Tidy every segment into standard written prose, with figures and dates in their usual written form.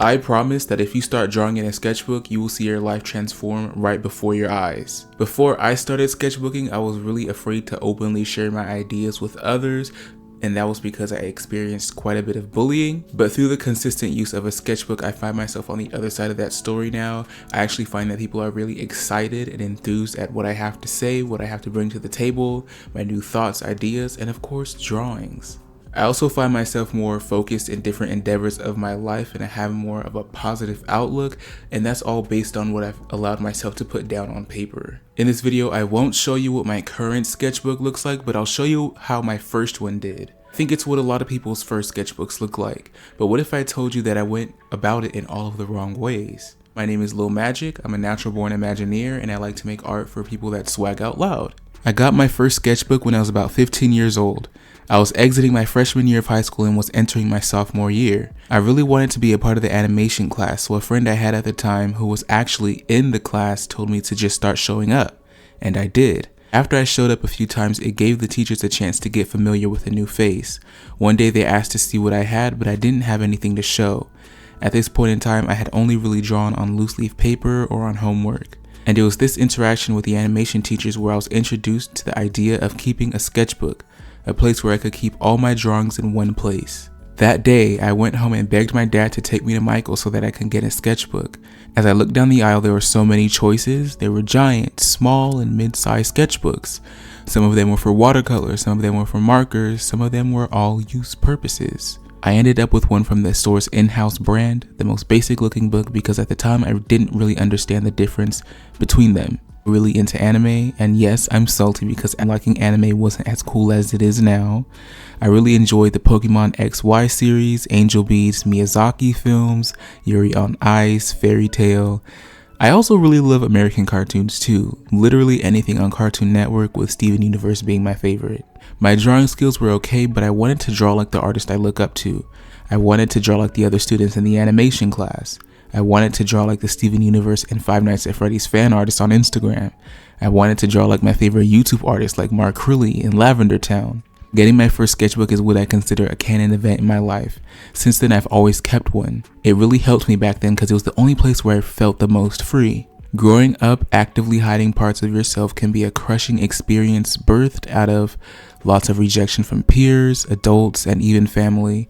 I promise that if you start drawing in a sketchbook, you will see your life transform right before your eyes. Before I started sketchbooking, I was really afraid to openly share my ideas with others, and that was because I experienced quite a bit of bullying. But through the consistent use of a sketchbook, I find myself on the other side of that story now. I actually find that people are really excited and enthused at what I have to say, what I have to bring to the table, my new thoughts, ideas, and of course, drawings. I also find myself more focused in different endeavors of my life, and I have more of a positive outlook, and that's all based on what I've allowed myself to put down on paper. In this video, I won't show you what my current sketchbook looks like, but I'll show you how my first one did. I think it's what a lot of people's first sketchbooks look like, but what if I told you that I went about it in all of the wrong ways? My name is Lil Majik, I'm a natural born Imagineer, and I like to make art for people that swag out loud. I got my first sketchbook when I was about 15 years old. I was exiting my freshman year of high school and was entering my sophomore year. I really wanted to be a part of the animation class, so a friend I had at the time who was actually in the class told me to just start showing up, and I did. After I showed up a few times, it gave the teachers a chance to get familiar with a new face. One day they asked to see what I had, but I didn't have anything to show. At this point in time, I had only really drawn on loose leaf paper or on homework. And it was this interaction with the animation teachers where I was introduced to the idea of keeping a sketchbook, a place where I could keep all my drawings in one place. That day, I went home and begged my dad to take me to Michael's so that I could get a sketchbook. As I looked down the aisle, there were so many choices. There were giant, small, and mid-sized sketchbooks. Some of them were for watercolors, some of them were for markers, some of them were all-use purposes. I ended up with one from the store's in-house brand, the most basic looking book, because at the time I didn't really understand the difference between them. Really into anime, and yes, I'm salty because liking anime wasn't as cool as it is now. I really enjoyed the Pokemon XY series, Angel Beats, Miyazaki films, Yuri on Ice, Fairy Tail. I also really love American cartoons too, literally anything on Cartoon Network, with Steven Universe being my favorite. My drawing skills were okay, but I wanted to draw like the artist I look up to. I wanted to draw like the other students in the animation class. I wanted to draw like the Steven Universe and Five Nights at Freddy's fan artists on Instagram. I wanted to draw like my favorite YouTube artists like Mark Crilly in Lavender Town. Getting my first sketchbook is what I consider a canon event in my life. Since then, I've always kept one. It really helped me back then because it was the only place where I felt the most free. Growing up, actively hiding parts of yourself can be a crushing experience birthed out of lots of rejection from peers, adults, and even family.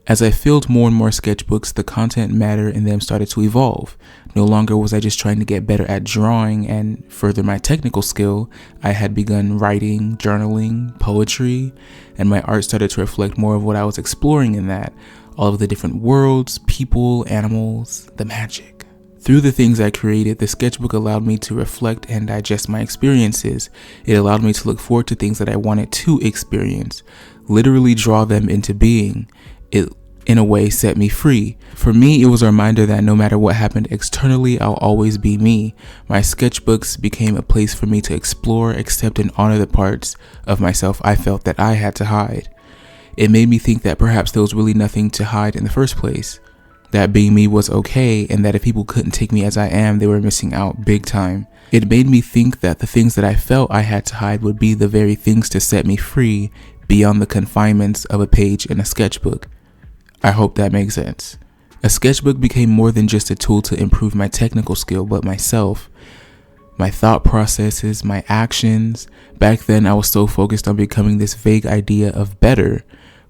As I filled more and more sketchbooks, the content matter in them started to evolve. No longer was I just trying to get better at drawing and further my technical skill. I had begun writing, journaling, poetry, and my art started to reflect more of what I was exploring in that. All of the different worlds, people, animals, the magic. Through the things I created, the sketchbook allowed me to reflect and digest my experiences. It allowed me to look forward to things that I wanted to experience, literally draw them into being. It, in a way, set me free. For me, it was a reminder that no matter what happened externally, I'll always be me. My sketchbooks became a place for me to explore, accept, and honor the parts of myself I felt that I had to hide. It made me think that perhaps there was really nothing to hide in the first place. That being me was okay, and that if people couldn't take me as I am, they were missing out big time. It made me think that the things that I felt I had to hide would be the very things to set me free beyond the confinements of a page in a sketchbook. I hope that makes sense. A sketchbook became more than just a tool to improve my technical skill, but myself, my thought processes, my actions. Back then, I was so focused on becoming this vague idea of better,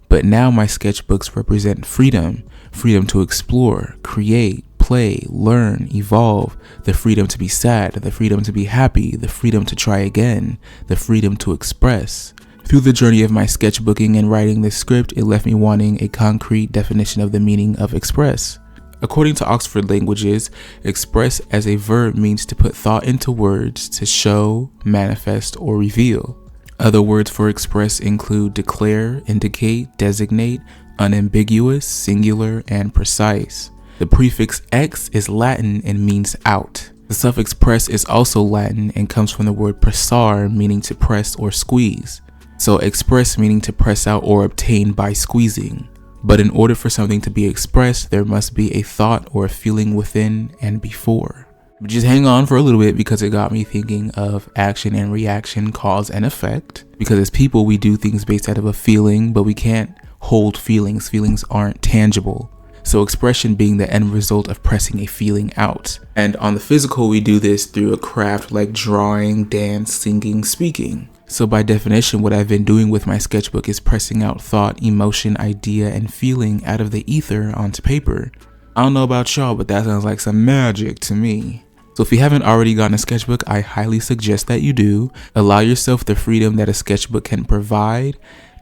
but now my sketchbooks represent freedom, freedom to explore, create, play, learn, evolve, the freedom to be sad, the freedom to be happy, the freedom to try again, the freedom to express. Through the journey of my sketchbooking and writing this script, it left me wanting a concrete definition of the meaning of express. According to Oxford Languages, express as a verb means to put thought into words, to show, manifest, or reveal. Other words for express include declare, indicate, designate, unambiguous, singular, and precise. The prefix "ex" is Latin and means out. The suffix "press" is also Latin and comes from the word pressare, meaning to press or squeeze. So express meaning to press out or obtain by squeezing. But in order for something to be expressed, there must be a thought or a feeling within and before. But just hang on for a little bit because it got me thinking of action and reaction, cause and effect. Because as people, we do things based out of a feeling, but we can't hold feelings. Feelings aren't tangible. So expression being the end result of pressing a feeling out. And on the physical, we do this through a craft like drawing, dance, singing, speaking. So by definition, what I've been doing with my sketchbook is pressing out thought, emotion, idea, and feeling out of the ether onto paper. I don't know about y'all, but that sounds like some magic to me. So if you haven't already gotten a sketchbook, I highly suggest that you do. Allow yourself the freedom that a sketchbook can provide.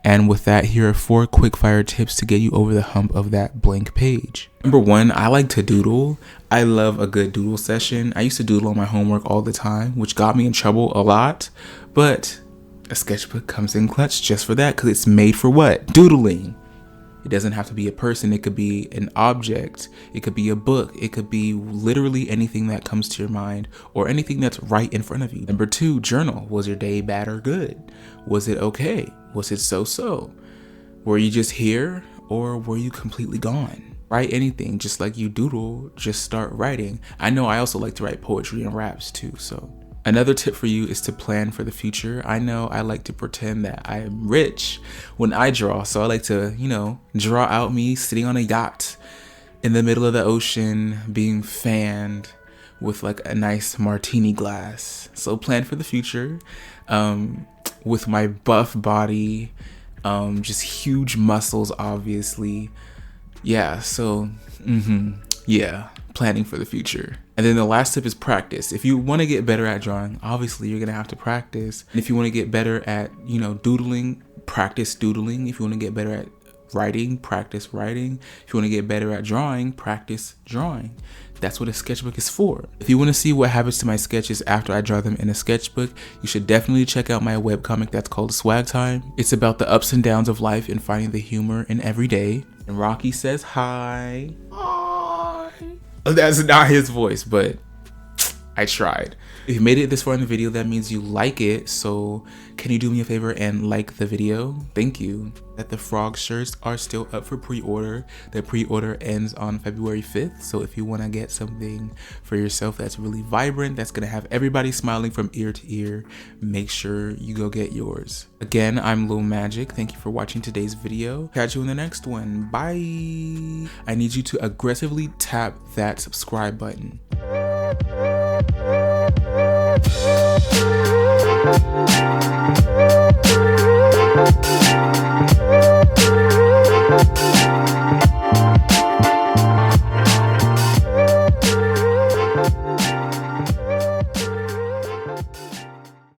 And with that, here are 4 quick-fire tips to get you over the hump of that blank page. Number 1, I like to doodle. I love a good doodle session. I used to doodle on my homework all the time, which got me in trouble a lot. But a sketchbook comes in clutch just for that, because it's made for what? Doodling. It doesn't have to be a person. It could be an object. It could be a book. It could be literally anything that comes to your mind or anything that's right in front of you. Number 2, journal. Was your day bad or good? Was it okay? Was it so-so? Were you just here or were you completely gone? Write anything, just like you doodle, just start writing. I know I also like to write poetry and raps too, so. Another tip for you is to plan for the future. I know I like to pretend that I am rich when I draw. So I like to, draw out me sitting on a yacht in the middle of the ocean, being fanned with like a nice martini glass. So plan for the future with my buff body, just huge muscles, obviously. Yeah, so, planning for the future. And then the last tip is practice. If you want to get better at drawing, obviously you're going to have to practice. And if you want to get better at, doodling, practice doodling. If you want to get better at writing, practice writing. If you want to get better at drawing, practice drawing. That's what a sketchbook is for. If you want to see what happens to my sketches after I draw them in a sketchbook, you should definitely check out my webcomic that's called Swag Time. It's about the ups and downs of life and finding the humor in every day. And Rocky says hi. That's not his voice, but I tried. If you made it this far in the video, that means you like it. So can you do me a favor and like the video? Thank you. That the frog shirts are still up for pre-order. The pre-order ends on February 5th. So if you want to get something for yourself that's really vibrant, that's going to have everybody smiling from ear to ear, make sure you go get yours. Again, I'm Lil Majik. Thank you for watching today's video. Catch you in the next one. Bye. I need you to aggressively tap that subscribe button.